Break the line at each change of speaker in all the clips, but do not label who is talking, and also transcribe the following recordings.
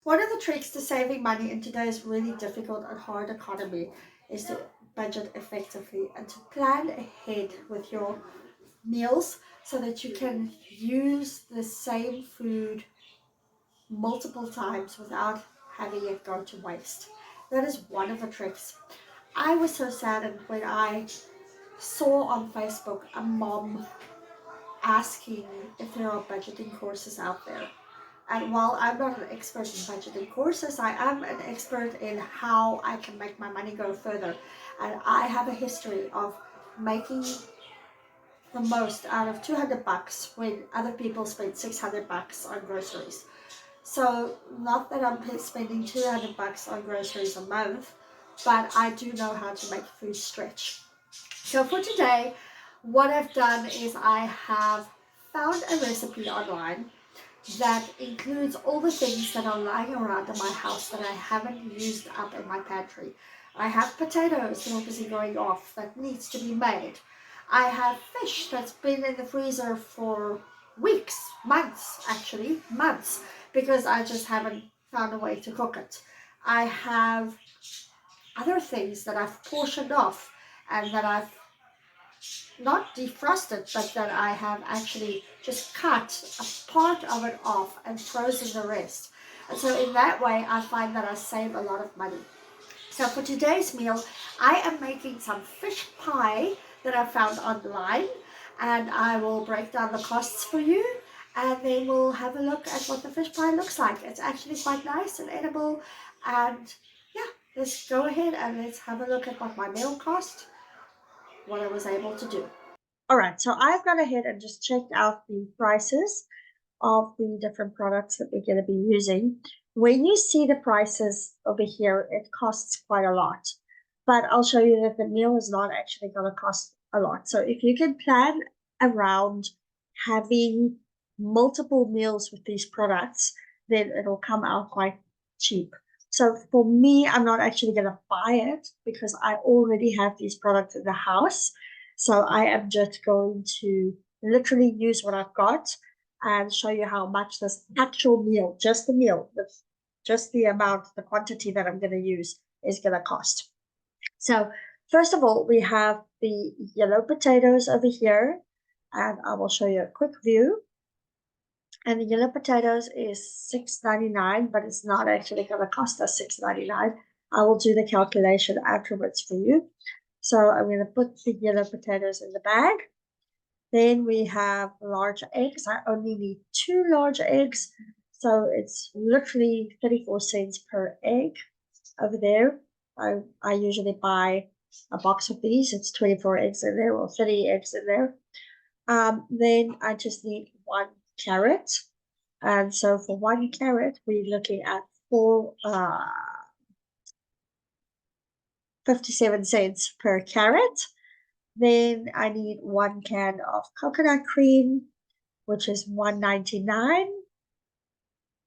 One of the tricks to saving money in today's really difficult and hard economy is to budget effectively and to plan ahead with your meals so that you can use the same food multiple times without having it go to waste. That is one of the tricks. I was so saddened when I saw on Facebook a mom asking if there are budgeting courses out there. And while I'm not an expert in budgeting courses, I am an expert in how I can make my money go further. And I have a history of making the most out of 200 bucks when other people spend 600 bucks on groceries. So, not that I'm spending 200 bucks on groceries a month, but I do know how to make food stretch. So, for today, what I've done is I have found a recipe online that includes all the things that are lying around in my house that I haven't used up in my pantry. I have potatoes that are busy going off that needs to be made. I have fish that's been in the freezer for weeks, months actually, months, because I just haven't found a way to cook it. I have other things that I've portioned off and that I've not defrosted, but that I have actually just cut a part of it off and frozen the rest. And so in that way, I find that I save a lot of money. So for today's meal, I am making some fish pie that I found online, and I will break down the costs for you, and then we'll have a look at what the fish pie looks like. It's actually quite nice and edible, and yeah, let's go ahead and let's have a look at what my meal cost, what I was able to do. All right, so I've gone ahead and just checked out the prices of the different products that we're going to be using. When you see the prices over here, it costs quite a lot. But I'll show you that the meal is not actually going to cost a lot. So if you can plan around having multiple meals with these products, then it'll come out quite cheap. So for me, I'm not actually going to buy it because I already have these products in the house. So I am just going to literally use what I've got and show you how much this actual meal, just the meal, just the amount, the quantity that I'm going to use is going to cost. So first of all, we have the yellow potatoes over here, and I will show you a quick view. And the yellow potatoes is $6.99, but it's not actually going to cost us $6.99. I will do the calculation afterwards for you. So I'm going to put the yellow potatoes in the bag. Then we have large eggs. I only need 2 large eggs. So it's literally 34 cents per egg over there. I usually buy a box of these. It's 24 eggs in there or 30 eggs in there. Then I just need 1 carrot. And so for 1 carrot, we're looking at 57 cents per carrot. Then I need 1 can of coconut cream, which is $1.99,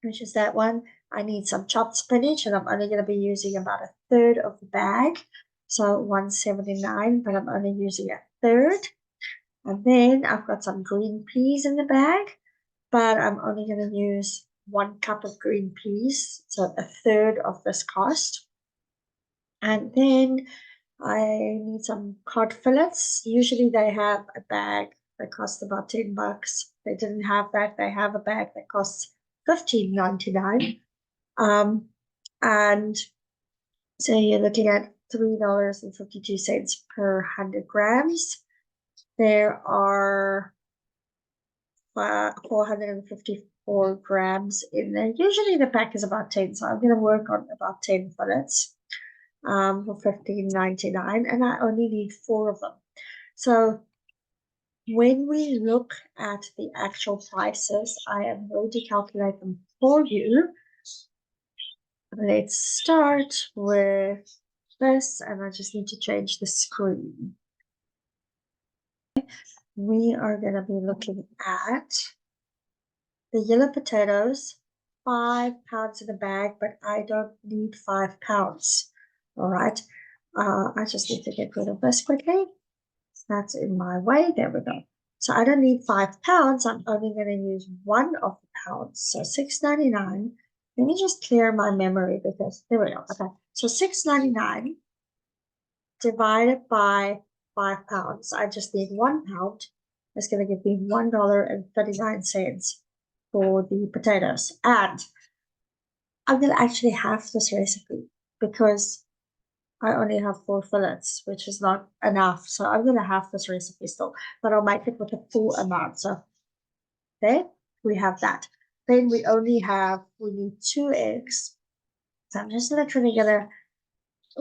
which is that one. I need some chopped spinach, and I'm only going to be using about a third of the bag. So $1.79, but I'm only using a third. And then I've got some green peas in the bag, but I'm only going to use 1 cup of green peas, so a third of this cost. And then I need some cod fillets. Usually they have a bag that costs about 10 bucks. They didn't have that. They have a bag that costs $15.99. And so you're looking at $3.52 per 100 grams. There are 454 grams in there. Usually the pack is about 10, so I'm going to work on about 10 fillets for $15.99, and I only need 4 of them. So when we look at the actual prices, I am going to calculate them for you. Let's start with this, and I just need to change the screen. We are going to be looking at the yellow potatoes, 5 pounds in a bag, but I don't need 5 pounds. All right. I just need to get rid of this quickly. That's in my way. There we go. So I don't need 5 pounds. I'm only going to use 1 of the pounds. So $6.99 Let me just clear my memory because there we go. Okay, so $6.99 divided by 5 pounds. I just need 1 pound. It's going to give me $1.39 for the potatoes. And I'm going to actually have this recipe because I only have 4 fillets, which is not enough. So I'm going to have this recipe still, but I'll make it with a full amount. So there we have that. Then we need 2 eggs. So I'm just literally going to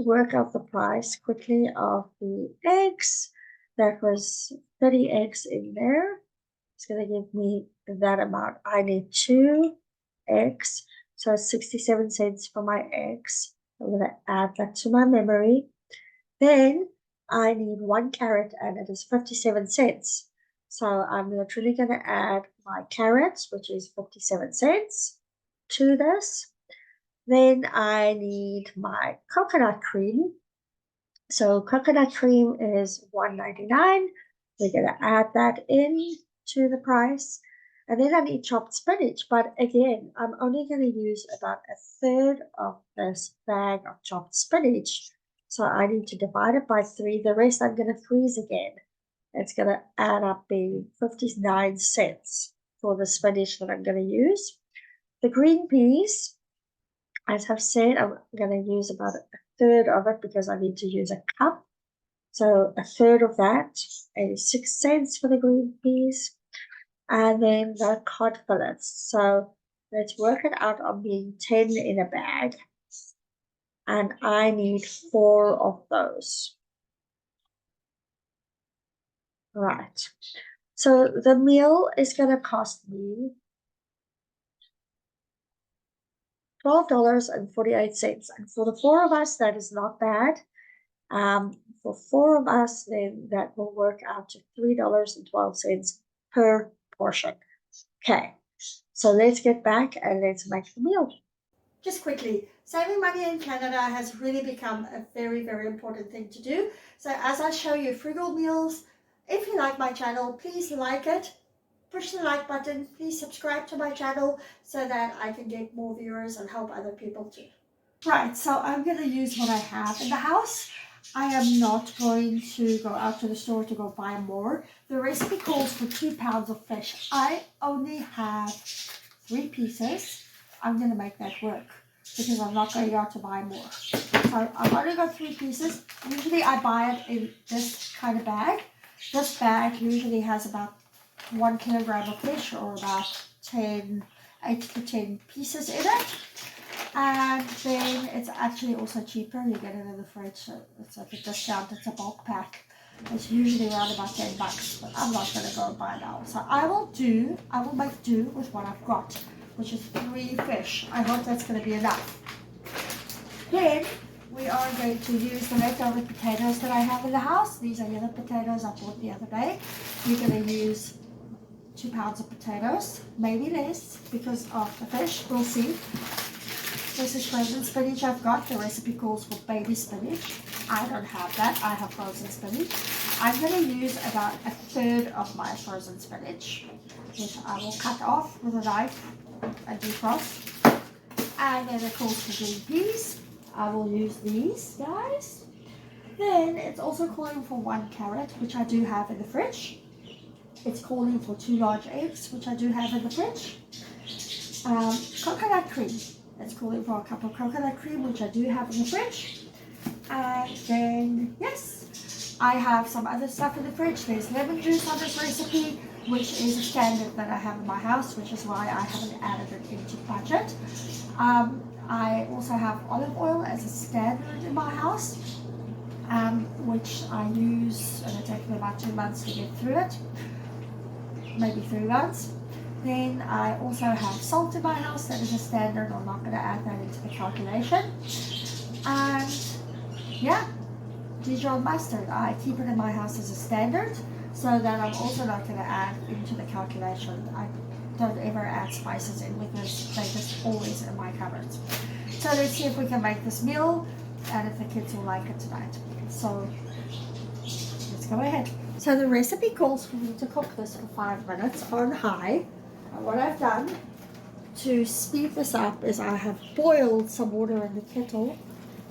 work out the price quickly of the eggs. That was 30 eggs in there. It's going to give me that amount. I need 2 eggs. So 67 cents for my eggs. I'm going to add that to my memory. Then I need 1 carrot and it is 57 cents. So I'm literally going to add my carrots, which is 57 cents, to this. Then I need my coconut cream. So coconut cream is $1.99. We're going to add that in to the price. And then I need chopped spinach. But again, I'm only going to use about 1/3 of this bag of chopped spinach. So I need to divide it by 3. The rest I'm going to freeze again. It's going to add up being 59 cents for the spinach that I'm going to use. The green peas, as I've said, I'm going to use about 1/3 of it because I need to use a cup. So 1/3 of that, 86 cents for the green peas. And then the cod fillets. So let's work it out on being 10 in a bag. And I need 4 of those. Right. So the meal is going to cost me $12.48. And for the 4 of us, that is not bad. For 4 of us, then that will work out to $3.12 per portion. Okay, so let's get back and let's make the meal. Just quickly, saving money in Canada has really become a very, very important thing to do. So as I show you frugal meals, if you like my channel, please like it. Push the like button. Please subscribe to my channel so that I can get more viewers and help other people too. Right, so I'm going to use what I have in the house. I am not going to go out to the store to go buy more. The recipe calls for 2 pounds of fish. I only have 3 pieces. I'm going to make that work because I'm not going out to buy more. So I've only got 3 pieces. Usually I buy it in this kind of bag. This bag usually has about 1 kilogram of fish or about 8 to 10 pieces in it. And then it's actually also cheaper. You get it in the fridge, so it's like a discount. It's a bulk pack. It's usually around about $10, but I'm not going to go and buy now. So I will make do with what I've got, which is 3 fish. I hope that's going to be enough. Then we are going to use the leftover potatoes that I have in the house. These are yellow potatoes I bought the other day. We're going to use 2 pounds of potatoes, maybe less because of the fish. We'll see. This is frozen spinach I've got. The recipe calls for baby spinach. I don't have that. I have frozen spinach. I'm going to use about 1/3 of my frozen spinach, which I will cut off with a knife and defrost. And then it calls for green peas. I will use these guys. Then it's also calling for 1 carrot, which I do have in the fridge. It's calling for 2 large eggs, which I do have in the fridge. Coconut cream. It's calling for a cup of coconut cream, which I do have in the fridge. And then, yes, I have some other stuff in the fridge. There's lemon juice on this recipe, which is a standard that I have in my house, which is why I haven't added it into budget. I also have olive oil as a standard in my house, which I use, and it takes me about 2 months to get through it, maybe 3 months. Then I also have salt in my house. That is a standard. I'm not going to add that into the calculation. And yeah, Dijon mustard. I keep it in my house as a standard so that I'm also not going to add into the calculation. I don't ever add spices in because they're just always in my cupboards. So let's see if we can make this meal and if the kids will like it tonight. So let's go ahead. So the recipe calls for me to cook this for 5 minutes on high. And what I've done to speed this up is I have boiled some water in the kettle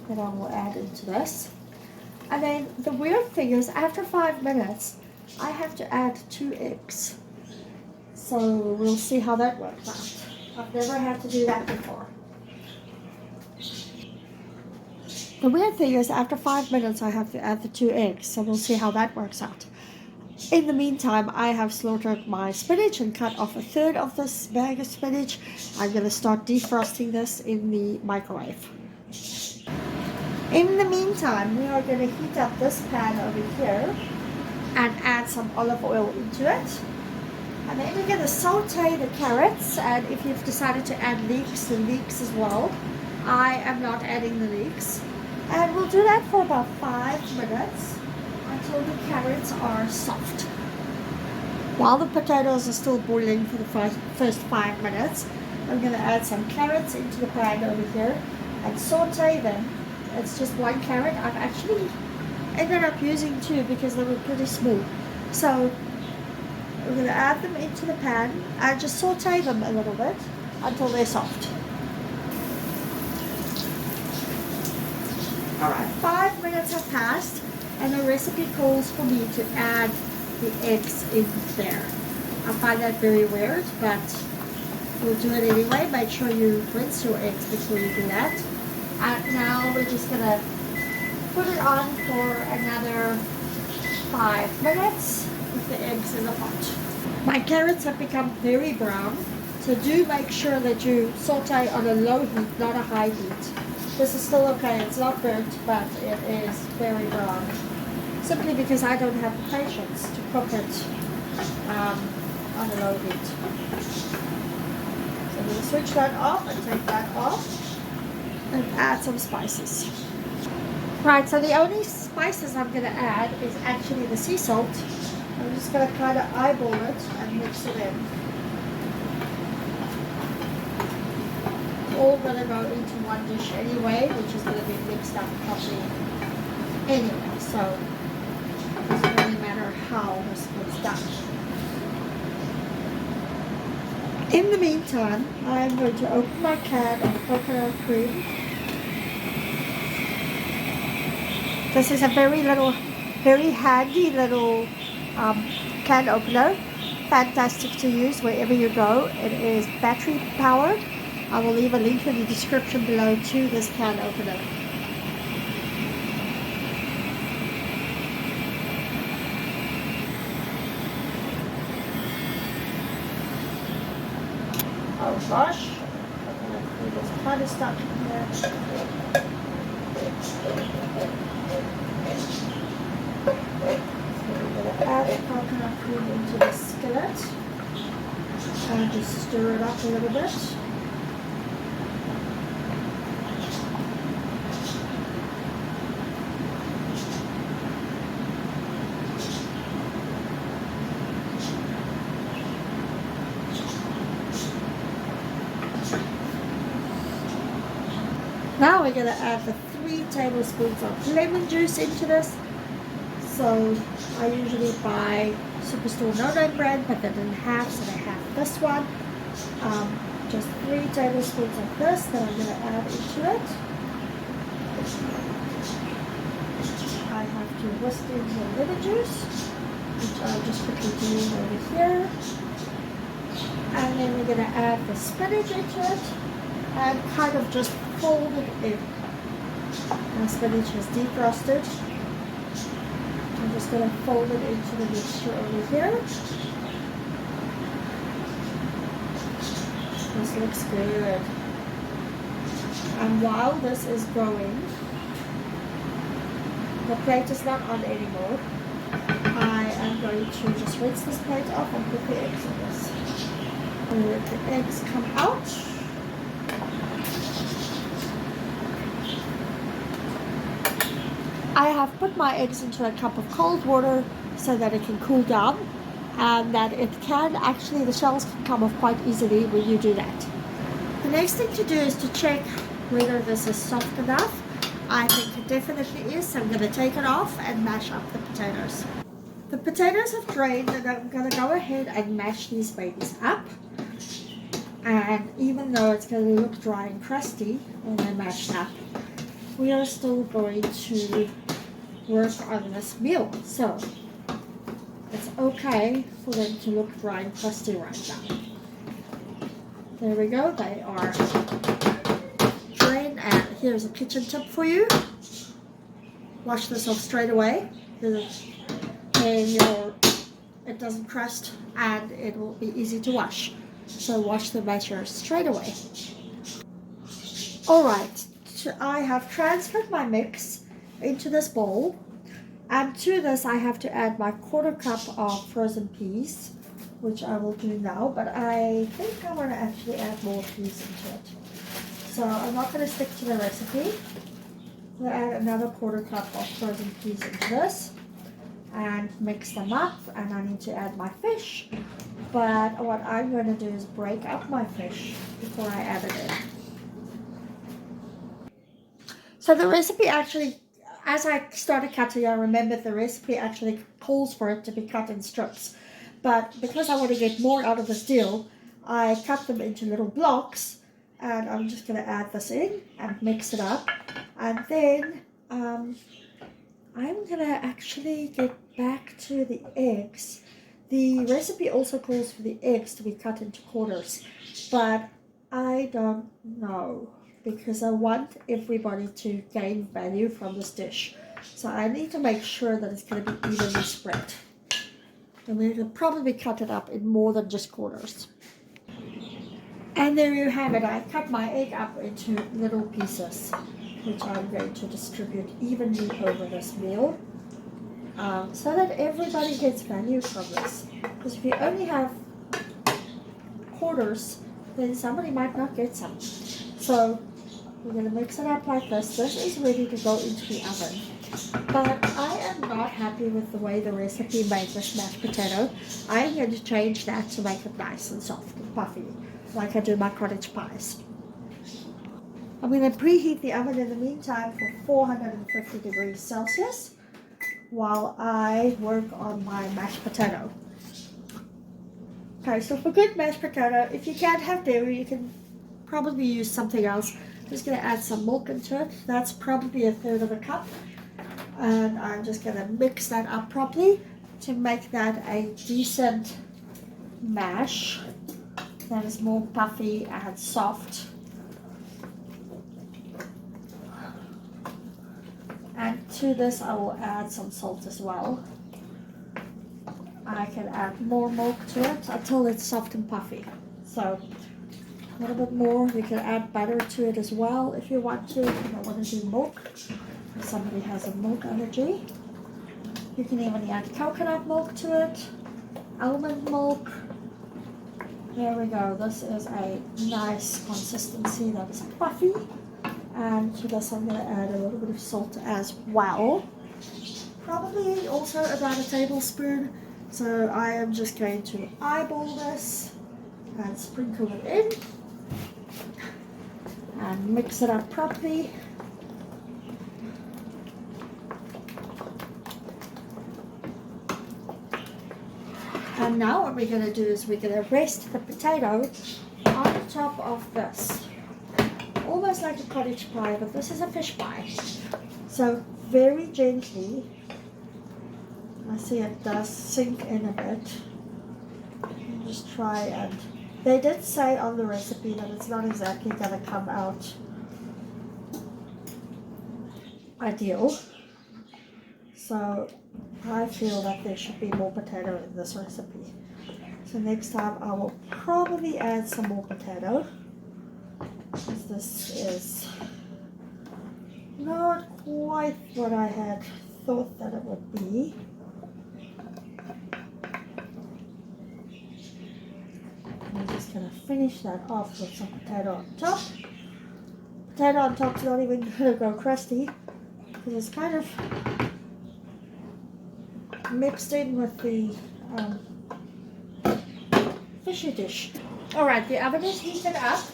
that I will add into this. And then the weird thing is after 5 minutes, I have to add 2 eggs. So we'll see how that works out. I've never had to do that before. The weird thing is after 5 minutes, I have to add the 2 eggs. So we'll see how that works out. In the meantime, I have slaughtered my spinach and cut off a third of this bag of spinach. I'm going to start defrosting this in the microwave. In the meantime, we are going to heat up this pan over here and add some olive oil into it. And then we're going to saute the carrots, and if you've decided to add leeks, the leeks as well. I am not adding the leeks. And we'll do that for about 5 minutes. Until the carrots are soft. While the potatoes are still boiling for the first 5 minutes, I'm going to add some carrots into the pan over here and saute them. It's just 1 carrot. I've actually ended up using 2 because they were pretty small. So we're going to add them into the pan and just saute them a little bit until they're soft. Alright, 5 minutes have passed. And the recipe calls for me to add the eggs in there. I find that very weird, but we'll do it anyway. Make sure you rinse your eggs before you do that. And now we're just going to put it on for another 5 minutes with the eggs in the pot. My carrots have become very brown, so do make sure that you saute on a low heat, not a high heat. This is still okay, it's not burnt, but it is very brown. Simply because I don't have the patience to cook it on a low heat. So I'm going to switch that off and take that off and add some spices. Right, so the only spices I'm going to add is actually the sea salt. I'm just going to kind of eyeball it and mix it in. All going to go into one dish anyway, which is going to be mixed up properly anyway. So it doesn't really matter how this gets done. In the meantime, I'm going to open my can of coconut cream. This is a very handy little can opener. Fantastic to use wherever you go. It is battery powered. I will leave a link in the description below to this can opener. Oh gosh, it was kind of stuck in here. So we're going to add the coconut cream into the skillet and just stir it up a little bit. Now we're going to add the 3 tablespoons of lemon juice into this. So I usually buy Superstore no-name brand, but they didn't have, so they have this one. Just 3 tablespoons of this that I'm going to add into it. I have to whisk in the lemon juice, which I'll just quickly do over here. And then we're going to add the spinach into it and kind of just fold it in. My spinach is defrosted. I'm just going to fold it into the mixture over here. This looks good. And while this is going, the plate is not on anymore. I am going to just rinse this plate off and put the eggs in this. And let the eggs come out. I have put my eggs into a cup of cold water so that it can cool down, and that it can actually, the shells can come off quite easily when you do that. The next thing to do is to check whether this is soft enough. I think it definitely is, so I'm going to take it off and mash up the potatoes. The potatoes have drained, and I'm going to go ahead and mash these babies up. And even though it's going to look dry and crusty when they're mashed up, we are still going to work on this meal. So it's okay for them to look dry and crusty right now. There we go, they are drained, and here's a kitchen tip for you. Wash this off straight away, then it doesn't crust and it will be easy to wash. So wash the batter straight away. Alright, so I have transferred my mix into this bowl, and to this I have to add my 1/4 cup of frozen peas, which I will do now, but I think I want to actually add more peas into it. So I'm not going to stick to the recipe. I'm going to add another 1/4 cup of frozen peas into this and mix them up, and I need to add my fish. But what I'm going to do is break up my fish before I add it in. So the recipe actually, as I started cutting, I remembered the recipe actually calls for it to be cut in strips. But because I want to get more out of this deal, I cut them into little blocks, and I'm just going to add this in and mix it up. And then I'm going to actually get back to the eggs. The recipe also calls for the eggs to be cut into quarters, but I don't know, because I want everybody to gain value from this dish. So I need to make sure that it's going to be evenly spread. And we can probably cut it up in more than just quarters. And there you have it. I cut my egg up into little pieces, which I'm going to distribute evenly over this meal, so that everybody gets value from this. Because if you only have quarters, then somebody might not get some. So we're going to mix it up like this. This is ready to go into the oven. But I am not happy with the way the recipe made this mashed potato. I am going to change that to make it nice and soft and puffy, like I do my cottage pies. I'm going to preheat the oven in the meantime for 450 degrees Celsius while I work on my mashed potato. Okay, so for good mashed potato, if you can't have dairy, you can probably use something else. I'm just going to add some milk into it. That's probably 1/3 of a cup. And I'm just going to mix that up properly to make that a decent mash that is more puffy and soft. And to this I will add some salt as well. I can add more milk to it until it's soft and puffy. So a little bit more. You can add butter to it as well if you want to. If you don't want to do milk, if somebody has a milk allergy. You can even add coconut milk to it, almond milk. There we go. This is a nice consistency that is puffy. And to this I'm going to add a little bit of salt as well. Probably also about a tablespoon. So I am just going to eyeball this and sprinkle it in and mix it up properly. And now what we're going to do is we're going to rest the potato on top of this. Almost like a cottage pie, but this is a fish pie. So very gently, I see it does sink in a bit. Just try, and they did say on the recipe that it's not exactly going to come out ideal. So I feel that there should be more potato in this recipe. So next time I will probably add some more potato, because this is not quite what I had thought that it would be. I'm just going to finish that off with some potato on top. Potato on top is not even going to go crusty, because it's kind of mixed in with the fishy dish. Alright, the oven is heated up,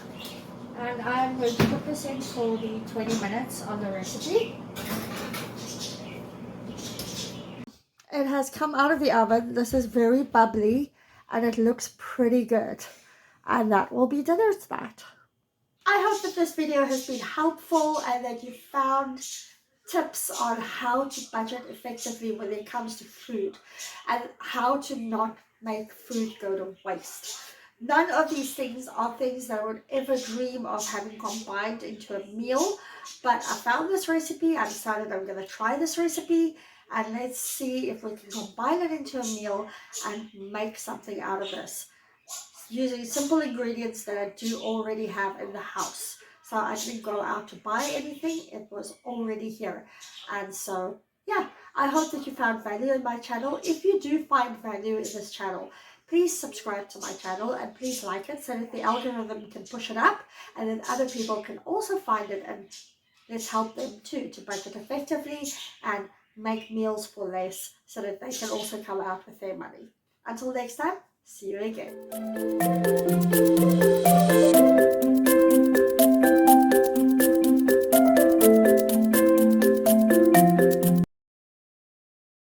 and I'm going to put this in for the 20 minutes on the recipe. It has come out of the oven. This is very bubbly and it looks pretty good. And that will be dinner tonight. I hope that this video has been helpful and that you found tips on how to budget effectively when it comes to food and how to not make food go to waste. None of these things are things that I would ever dream of having combined into a meal, but I found this recipe. I decided I'm going to try this recipe and let's see if we can combine it into a meal and make something out of this using simple ingredients that I do already have in the house. So I didn't go out to buy anything, it was already here. And so, yeah, I hope that you found value in my channel. If you do find value in this channel, please subscribe to my channel and please like it so that the algorithm can push it up and then other people can also find it, and let's help them too to budget effectively and make meals for less so that they can also come out with their money. Until next time, see you again.